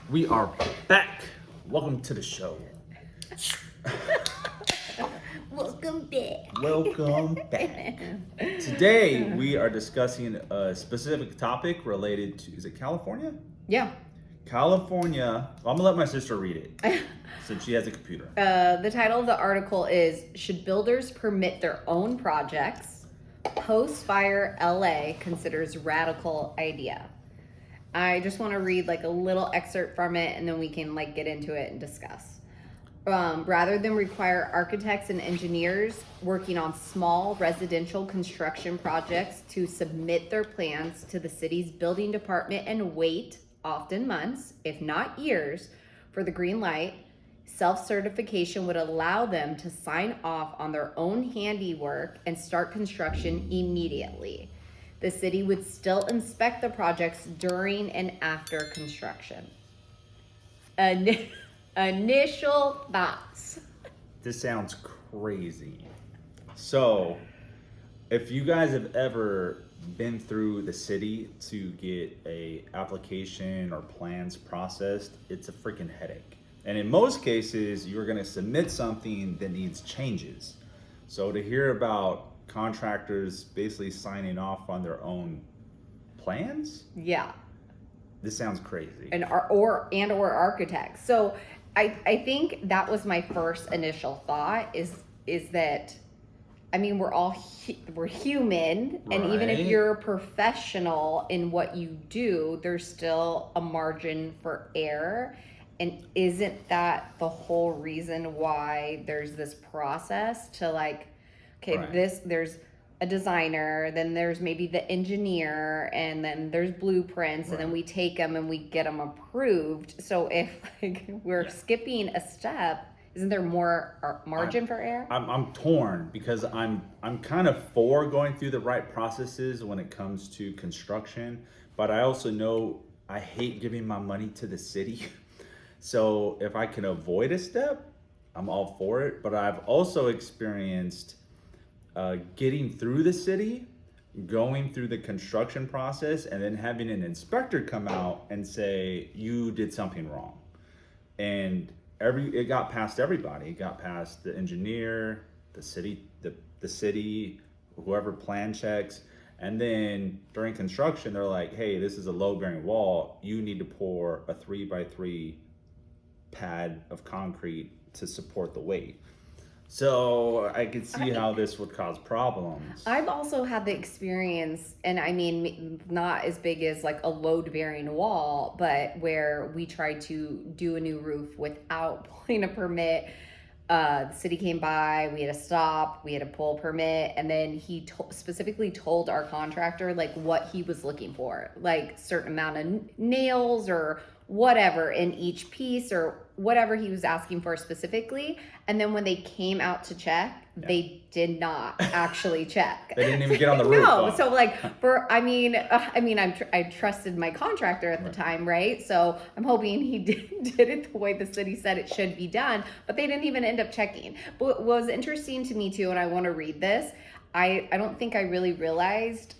We are back. Welcome to the show. Welcome back. Welcome back. Today we are discussing a specific topic related to, is it California? Yeah. California. Well, I'm gonna let my sister read it since she has a computer. The title of the article is Should Builders Permit Their Own Projects? Post-fire LA Considers Radical Idea. I just want to read like a little excerpt from it and then we can like get into it and discuss. Rather than require architects and engineers working on small residential construction projects to submit their plans to the city's building department and wait, often months, if not years, for the green light, self-certification would allow them to sign off on their own handiwork and start construction immediately. The city would still inspect the projects during and after construction. Initial thoughts. This sounds crazy. So, if you guys have ever been through the city to get a application or plans processed, it's a freaking headache. And in most cases, you're going to submit something that needs changes. So to hear about contractors basically signing off on their own plans, Yeah. this sounds crazy. And or architects. So I think that was my first initial thought is that I mean we're human, and even if Right. you're a professional in what you do, there's still a margin for error. And isn't that the whole reason why there's this process to like, okay, Right. there's a designer, then there's maybe the engineer, and then there's blueprints, and then Right. we take them and we get them approved. So if like we're Yeah. skipping a step, isn't there more margin for error? I'm torn because I'm kind of for going through the right processes when it comes to construction, but I also know I hate giving my money to the city. So if I can avoid a step, I'm all for it. But I've also experienced getting through the city, going through the construction process, and then having an inspector come out and say you did something wrong. And it got past everybody. It got past the engineer, the city, whoever plan checks. And then during construction, they're like, hey, this is a load bearing wall. You need to pour a 3x3 pad of concrete to support the weight. So I could see how this would cause problems. I've also had the experience, and I mean, not as big as like a load bearing wall, but where we tried to do a new roof without pulling a permit. The city came by, we had to stop, we had to pull a permit, and then he specifically told our contractor like what he was looking for, like certain amount of nails or whatever in each piece or whatever he was asking for specifically. And then when they came out to check, they did not actually check. They didn't even get on the roof. No, huh? so like I trusted my contractor at the time, right? So I'm hoping he did it the way the city said it should be done, but they didn't even end up checking. But what was interesting to me too, and I want to read this, I don't think I really realized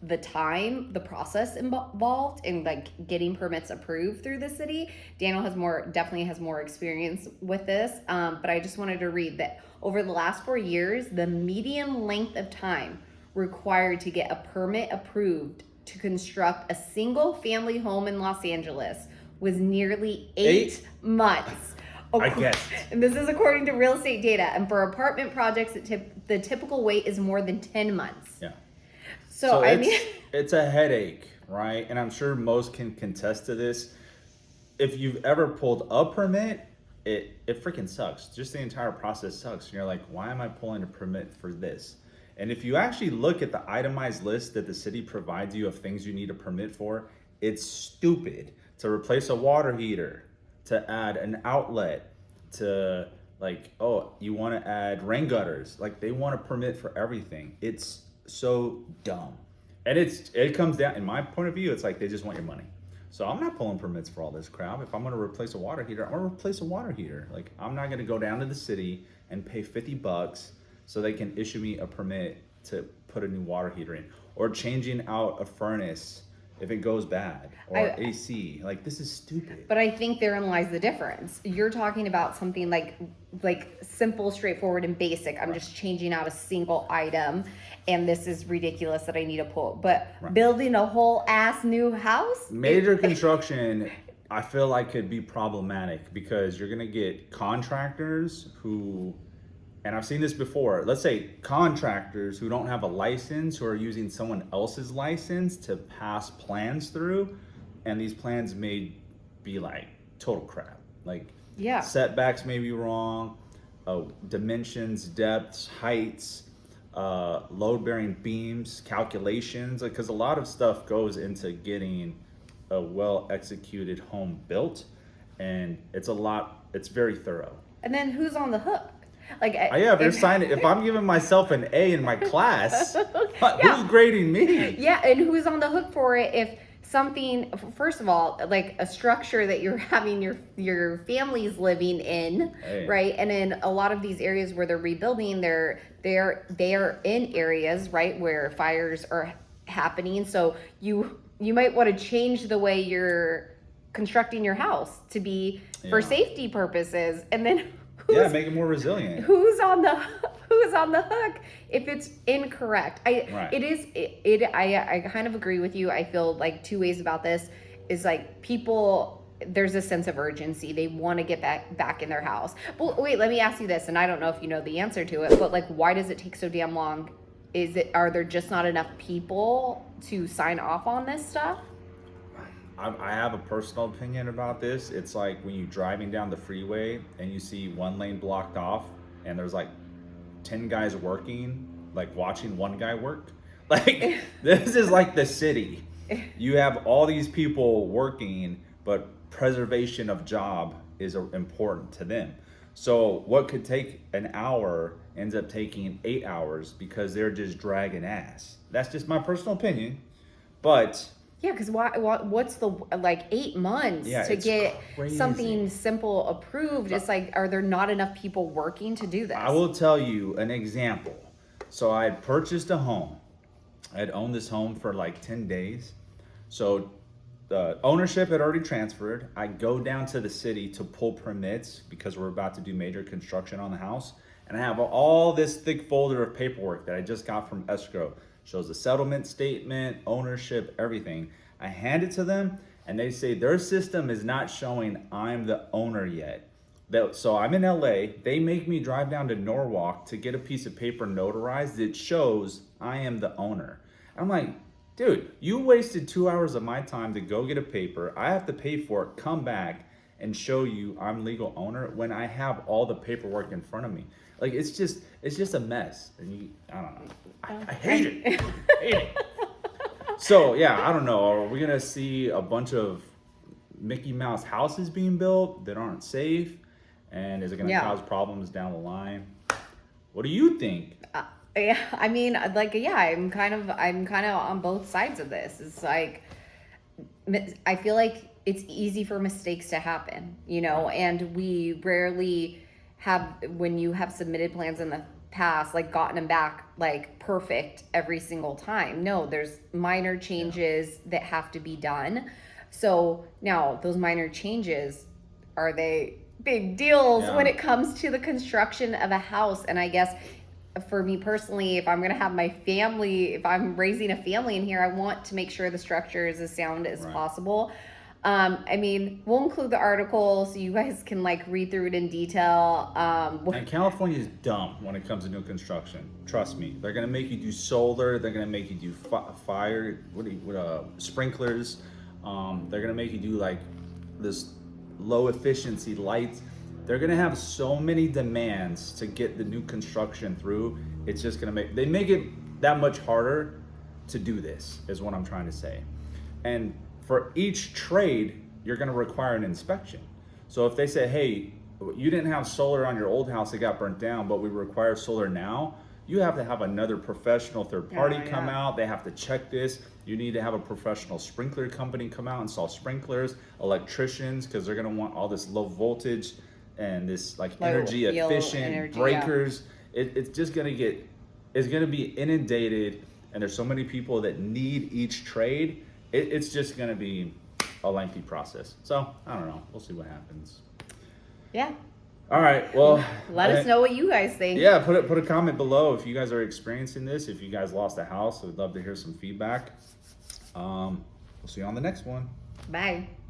the time, the process involved in like getting permits approved through the city. Daniel definitely has more experience with this, but I just wanted to read that over the last 4 years, the median length of time required to get a permit approved to construct a single family home in Los Angeles was nearly 8 months. I guess. And this is according to real estate data. And for apartment projects, the typical wait is more than 10 months. Yeah. So I mean, it's a headache, right? And I'm sure most can contest to this. If you've ever pulled a permit, it freaking sucks. Just the entire process sucks. And you're like, why am I pulling a permit for this? And if you actually look at the itemized list that the city provides you of things you need a permit for, it's stupid. To replace a water heater, to add an outlet, to like, oh, you want to add rain gutters. Like they want a permit for everything. It's so dumb. And it comes down, in my point of view, it's like they just want your money. So I'm not pulling permits for all this crap. If I'm going to replace a water heater, I'm going to replace a water heater. Like I'm not going to go down to the city and pay $50 so they can issue me a permit to put a new water heater in, or changing out a furnace if it goes bad, or I- AC. Like, this is stupid. But I think therein lies the difference. You're talking about something like simple, straightforward, and basic. I'm just changing out a single item, and this is ridiculous that I need to pull. But building a whole ass new house, Major construction, I feel like could be problematic because you're gonna get contractors who, and I've seen this before. Let's say contractors who don't have a license, who are using someone else's license to pass plans through, and these plans may be like total crap. Like, Yeah. setbacks may be wrong, dimensions, depths, heights, load-bearing beams, calculations. Because a lot of stuff goes into getting a well-executed home built, and it's very thorough. and then who's on the hook? Like, Yeah, if you're signing, if I'm giving myself an A in my class, who's grading me? yeah, and who's on the hook for it if something? First of all, like a structure that you're having your family's living in, Hey. right? And in a lot of these areas where they're rebuilding, they are in areas, right, where fires are happening. So you might want to change the way you're constructing your house to be for Yeah. safety purposes, and then Yeah, make it more resilient. who's on the hook if it's incorrect? I kind of agree with you. I feel like two ways about this is like people, there's a sense of urgency. They want to get back in their house. But wait, let me ask you this, and I don't know if you know the answer to it, but like, why does it take so damn long? Are there just not enough people to sign off on this stuff? I have a personal opinion about this. It's like when you're driving down the freeway and you see one lane blocked off and there's like 10 guys working, like watching one guy work. Like, this is like the city. You have all these people working, but preservation of job is important to them. So what could take an hour ends up taking 8 hours because they're just dragging ass. That's just my personal opinion. But Yeah, because what's the, like, 8 months Yeah, to it's get crazy. something simple approved? It's like, are there not enough people working to do this? I will tell you an example. So I had purchased a home. I had owned this home for like 10 days. So the ownership had already transferred. I go down to the city to pull permits because we're about to do major construction on the house. And I have all this thick folder of paperwork that I just got from escrow. Shows the settlement statement, ownership, everything. I hand it to them and they say their system is not showing I'm the owner yet. So I'm in LA, they make me drive down to Norwalk to get a piece of paper notarized that shows I am the owner. I'm like, dude, you wasted 2 hours of my time to go get a paper. I have to pay for it, come back and show you I'm legal owner when I have all the paperwork in front of me. Like, it's just a mess. And I don't know. I hate it. I hate it. So yeah, I don't know. Are we gonna see a bunch of Mickey Mouse houses being built that aren't safe? And is it gonna cause problems down the line? What do you think? Yeah, I mean, like, yeah, I'm kind of on both sides of this. It's like, I feel like it's easy for mistakes to happen, and we rarely have, when you have submitted plans in the past, like, gotten them back like perfect every single time. No, there's minor changes that have to be done. So now those minor changes, are they big deals when it comes to the construction of a house? And I guess for me personally, if I'm going to have my family, if I'm raising a family in here, I want to make sure the structure is as sound as possible. I mean, we'll include the article so you guys can like read through it in detail. And California is dumb when it comes to new construction. Trust me. They're gonna make you do solar. They're gonna make you do fire. Sprinklers. They're gonna make you do like this low efficiency lights. They're gonna have so many demands to get the new construction through. It's just gonna they make it that much harder to do this, is what I'm trying to say. And for each trade, you're gonna require an inspection. So if they say, hey, you didn't have solar on your old house, it got burnt down, but we require solar now, you have to have another professional third party come out. They have to check this. You need to have a professional sprinkler company come out, install sprinklers, electricians, because they're gonna want all this low voltage and this like energy efficient breakers. It's just gonna it's gonna be inundated, and there's so many people that need each trade it's just gonna be a lengthy process. So I don't know. We'll see what happens. Yeah. All right. Well, Let us know what you guys think. Yeah, put a comment below if you guys are experiencing this. If you guys lost a house, we'd love to hear some feedback. We'll see you on the next one. Bye.